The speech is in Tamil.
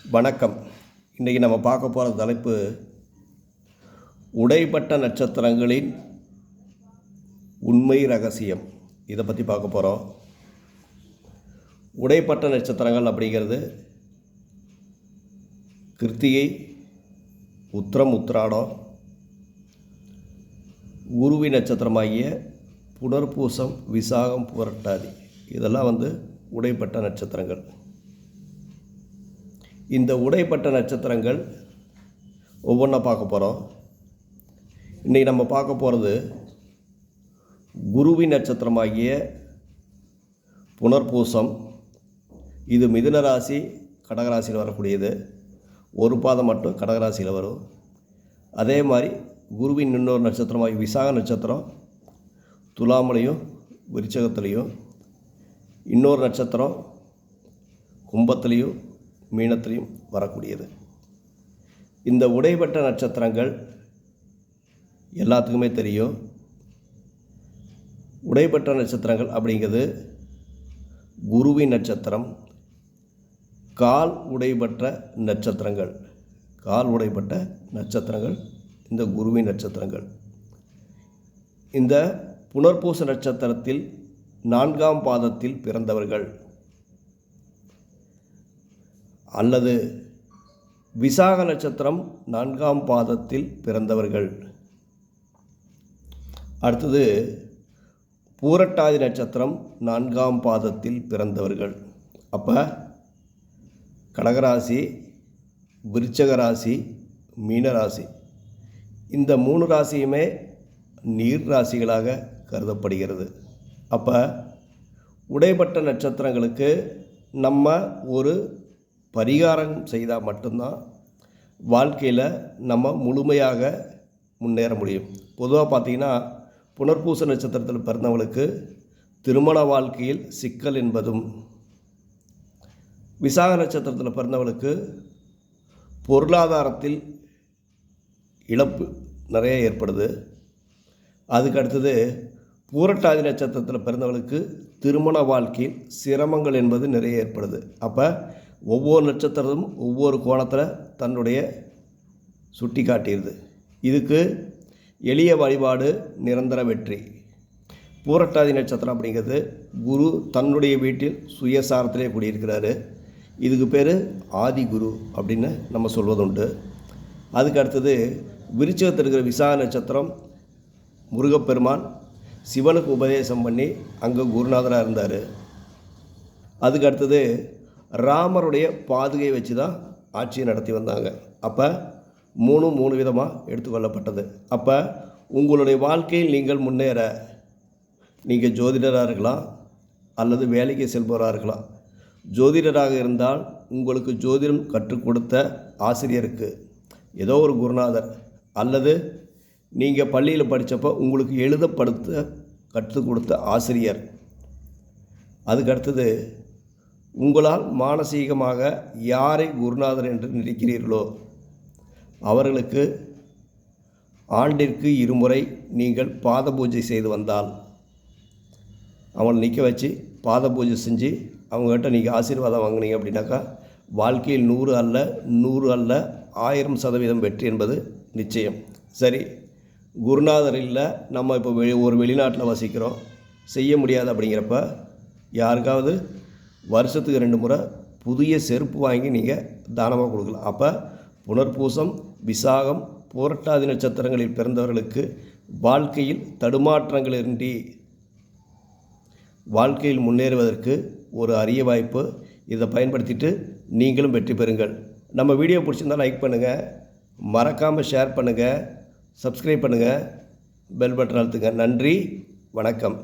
வணக்கம். இன்றைக்கி நம்ம பார்க்க போகிற தலைப்பு உடைப்பட்ட நட்சத்திரங்களின் உண்மை ரகசியம். இதை பற்றி பார்க்க போகிறோம். உடைப்பட்ட நட்சத்திரங்கள் அப்படிங்கிறது கிருத்திகை, உத்திரம், உத்திராடம், உருவி நட்சத்திரமாகிய புனர்பூசம், விசாகம், புரட்டாதி இதெல்லாம் உடைப்பட்ட நட்சத்திரங்கள். இந்த உடைப்பட்ட நட்சத்திரங்கள் ஒவ்வொன்றா பார்க்க போகிறோம். இன்றைக்கி நம்ம பார்க்க போகிறது குருவி நட்சத்திரமாகிய புனர்பூசம். இது மிதுன ராசி, கடகராசியில் வரக்கூடியது. ஒரு பாதம் மட்டும் கடகராசியில் வரும். அதே மாதிரி குருவின் இன்னொரு நட்சத்திரமாகி விசாக நட்சத்திரம் துலாமலையும் விருச்சகத்துலேயும், இன்னொரு நட்சத்திரம் கும்பத்துலேயும் மீனத்திலையும் வரக்கூடியது. இந்த உடைப்பட்ட நட்சத்திரங்கள் எல்லாத்துக்குமே தெரியும். உடைப்பட்ட நட்சத்திரங்கள் அப்படிங்கிறது குருவின் நட்சத்திரம், கால் உடைப்பட்ட நட்சத்திரங்கள். கால் உடைப்பட்ட நட்சத்திரங்கள் இந்த குருவின் நட்சத்திரங்கள். இந்த புனர்பூச நட்சத்திரத்தில் 4ஆம் பாதத்தில் பிறந்தவர்கள் அல்லது விசாக நட்சத்திரம் 4ஆம் பாதத்தில் பிறந்தவர்கள், அடுத்தது பூரட்டாதி நட்சத்திரம் 4ஆம் பாதத்தில் பிறந்தவர்கள். அப்போ கடகராசி, விருச்சக ராசி, மீனராசி இந்த 3 ராசியுமே நீர் ராசிகளாக கருதப்படுகிறது. அப்போ உடைப்பட்ட நட்சத்திரங்களுக்கு நம்ம ஒரு பரிகாரம் செய்தால் மட்டும்தான் வாழ்க்கையில் நம்ம முழுமையாக முன்னேற முடியும். பொதுவாக பார்த்திங்கன்னா புனர்பூச நட்சத்திரத்தில் பிறந்தவங்களுக்கு திருமண வாழ்க்கையில் சிக்கல் என்பதும், விசாக நட்சத்திரத்தில் பிறந்தவங்களுக்கு பொருளாதாரத்தில் இழப்பு நிறைய ஏற்படுது. அதுக்கு அடுத்தது பூரட்டாதி நட்சத்திரத்தில் பிறந்தவங்களுக்கு திருமண வாழ்க்கையில் சிரமங்கள் என்பது நிறைய ஏற்படுது. அப்போ ஒவ்வொரு நட்சத்திரமும் ஒவ்வொரு கோணத்தில் தன்னுடைய சுட்டி காட்டிடுது. இதுக்கு எளிய வழிபாடு நிரந்தர வெற்றி. பூரட்டாதி நட்சத்திரம் அப்படிங்கிறது குரு தன்னுடைய வீட்டில் சுயசாரத்திலே குடியிருக்கிறாரு. இதுக்கு பேர் ஆதி குரு அப்படின்னு நம்ம சொல்வதுண்டு. அதுக்கு அடுத்தது விருச்சிகத்தில் இருக்கிற விசாக நட்சத்திரம் முருகப்பெருமான் சிவனுக்கு உபதேசம் பண்ணி அங்கே குருநாதராக இருந்தார். அதுக்கு அடுத்தது ராமருடைய பாதுகை வச்சு தான் ஆட்சியை நடத்தி வந்தாங்க. அப்போ 3 விதமாக எடுத்துக்கொள்ளப்பட்டது. அப்போ உங்களுடைய வாழ்க்கையில் நீங்கள் முன்னேற நீங்கள் ஜோதிடராக இருக்கலாம் அல்லது வேலைக்கு செல்பவராக இருக்கலாம். ஜோதிடராக இருந்தால் உங்களுக்கு ஜோதிடம் கற்றுக் கொடுத்த ஆசிரியருக்கு ஏதோ ஒரு குருநாதர், அல்லது நீங்கள் பள்ளியில் படித்தப்போ உங்களுக்கு எழுதப்படுத்த கற்றுக் கொடுத்த ஆசிரியர். அதுக்கடுத்தது உங்களால் மானசீகமாக யாரை குருநாதர் என்று நினைக்கிறீர்களோ அவர்களுக்கு ஆண்டிற்கு 2 முறை நீங்கள் பாத பூஜை செய்து வந்தால், அவங்களை நிற்க வச்சு பாத பூஜை செஞ்சு அவங்ககிட்ட நீங்கள் ஆசீர்வாதம் வாங்கினீங்க அப்படின்னாக்கா வாழ்க்கையில் 100 அல்ல 100 அல்ல 1000% வெற்றி என்பது நிச்சயம். சரி, குருநாதர் இல்லை, நம்ம இப்போ ஒரு வெளிநாட்டில் வசிக்கிறோம், செய்ய முடியாது அப்படிங்கிறப்ப யாருக்காவது வருஷத்துக்கு 2 முறை புதிய செருப்பு வாங்கி நீங்கள் தானமாக கொடுக்கலாம். அப்போ புனர்பூசம், விசாகம், பூரட்டாதி நட்சத்திரங்களில் பிறந்தவர்களுக்கு வாழ்க்கையில் தடுமாற்றங்களின்றி வாழ்க்கையில் முன்னேறுவதற்கு ஒரு அரிய வாய்ப்பு. இதை பயன்படுத்திட்டு நீங்களும் வெற்றி பெறுங்கள். நம்ம வீடியோ பிடிச்சிருந்தால் லைக் பண்ணுங்கள், மறக்காமல் ஷேர் பண்ணுங்கள், சப்ஸ்கிரைப் பண்ணுங்கள், பெல் பட்டன் அழுத்துங்க. நன்றி, வணக்கம்.